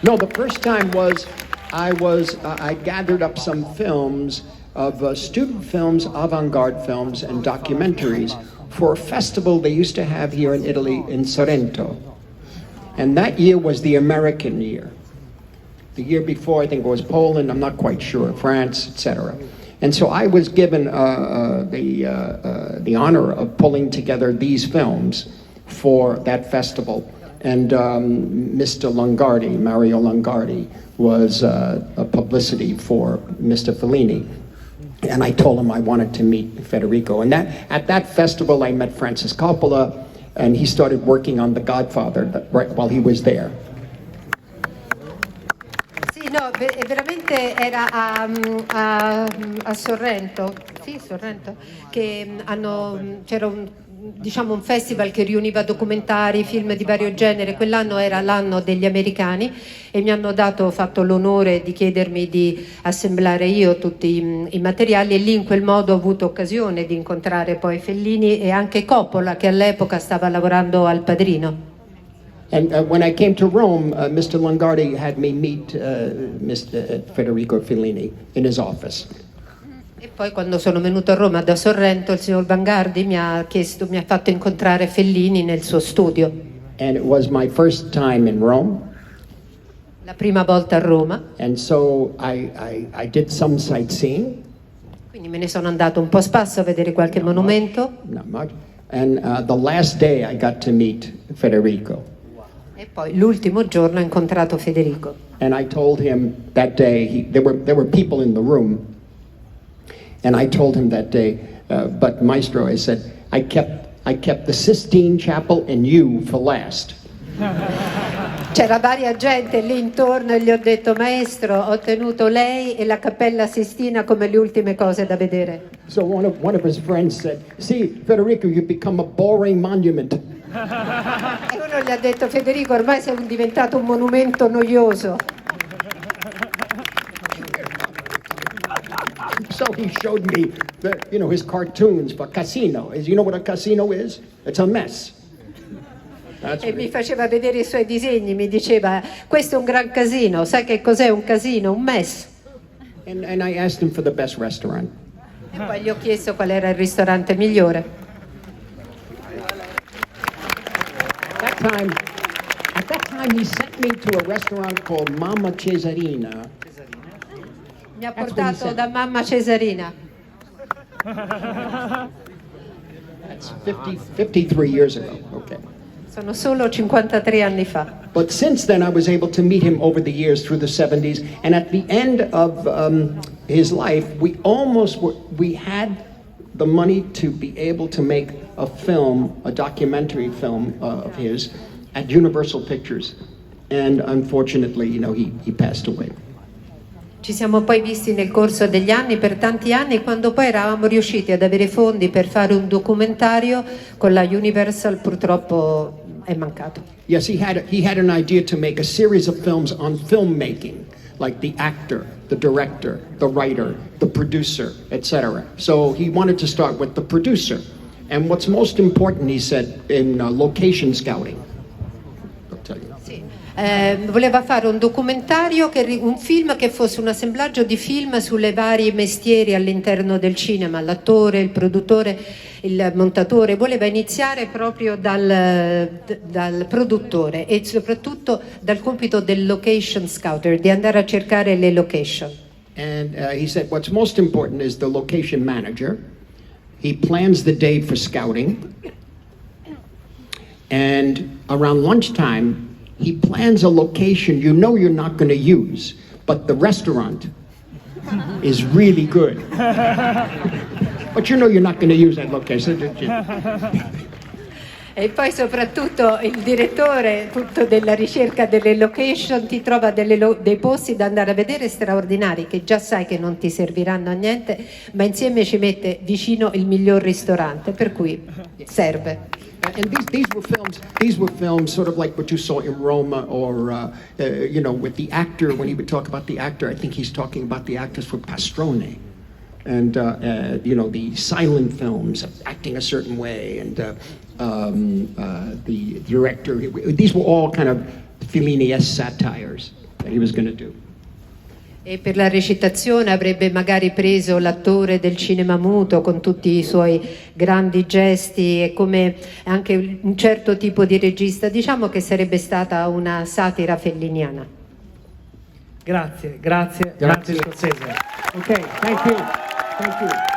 No, the first time was I gathered up some films of student films, avant-garde films, and documentaries for a festival they used to have here in Italy in Sorrento. And that year was the American year. The year before, I think it was Poland, I'm not quite sure, France, etc. And so I was given the honor of pulling together these films for that festival. And Mr. Longardi, Mario Longardi, was a publicity for Mr. Fellini. And I told him I wanted to meet Federico. And at that festival, I met Francis Coppola, and he started working on The Godfather right while he was there. Sì, no, veramente era a Sorrento, sì, Sorrento, che c'era un festival che riuniva documentari, film di vario genere. Quell'anno era l'anno degli americani e mi hanno fatto l'onore di chiedermi di assemblare io tutti i materiali, e lì in quel modo ho avuto occasione di incontrare poi Fellini e anche Coppola, che all'epoca stava lavorando al Padrino. And when I came to Rome, Mr. Longardi had me meet Mr. Federico Fellini in his office. E poi quando sono venuto a Roma da Sorrento, il signor Longardi mi ha fatto incontrare Fellini nel suo studio. And it was my first time in Rome. La prima volta a Roma. And so I did some sightseeing. Quindi me ne sono andato un po' a spasso a vedere qualche monumento. Not much. And the last day I got to meet Federico. E poi l'ultimo giorno ho incontrato Federico. And I told him that day, there were people in the room. And I told him that day, but Maestro, I said, I kept the Sistine Chapel and you for last. C'era varia gente lì intorno e gli ho detto: maestro, ho tenuto lei e la Cappella Sistina come le ultime cose da vedere. So one of his friends said, "See, Federico, you've become a boring monument." E uno gli ha detto: Federico, ormai sei diventato un monumento noioso. So he showed me his cartoons for casino. You know what a casino is? It's a mess. E mi faceva vedere i suoi disegni, mi diceva: questo è un gran casino, sai che cos'è un casino? Un mess. And I asked him for the best restaurant. E poi gli ho chiesto qual era il ristorante migliore. At that time he sent me to a restaurant called Mamma Cesarina. Mi ha portato da Mamma Cesarina. That's 53 years ago. Okay. Sono solo 53 anni fa. But since then, I was able to meet him over the years through the 70s, and at the end of his life, we had the money to be able to make a film, a documentary film of his, at Universal Pictures, and unfortunately, he passed away. Ci siamo poi visti nel corso degli anni, per tanti anni, quando poi eravamo riusciti ad avere fondi per fare un documentario con la Universal, purtroppo è mancato. Yes, he had an idea to make a series of films on filmmaking, like the actor, the director, the writer, the producer, etc. So he wanted to start with the producer. And what's most important, he said, in location scouting. I'll tell you. Sì. Voleva fare un documentario, un film che fosse un assemblaggio di film sulle varie mestieri all'interno del cinema, l'attore, il produttore, il montatore. Voleva iniziare proprio dal produttore e soprattutto dal compito del location scouter, di andare a cercare le location. And he said what's most important is the location manager. He plans the day for scouting, and around lunchtime he plans a location you're not going to use, but the restaurant is really good. But you're not going to use that location. E poi soprattutto il direttore tutto della ricerca delle location ti trova dei posti da andare a vedere straordinari, che già sai che non ti serviranno a niente, ma insieme ci mette vicino il miglior ristorante, per cui serve. And these were films sort of like what you saw in Roma, or with the actor. When he would talk about the actor, I think he's talking about the actors for Pastrone, and the silent films, acting a certain way, and the director. These were all kind of Fellini-esque satires. that he was going to do. E per la recitazione avrebbe magari preso l'attore del cinema muto con tutti i suoi grandi gesti e come anche un certo tipo di regista. Diciamo che sarebbe stata una satira felliniana. Grazie Scorsese. Okay, thank you. Thank you.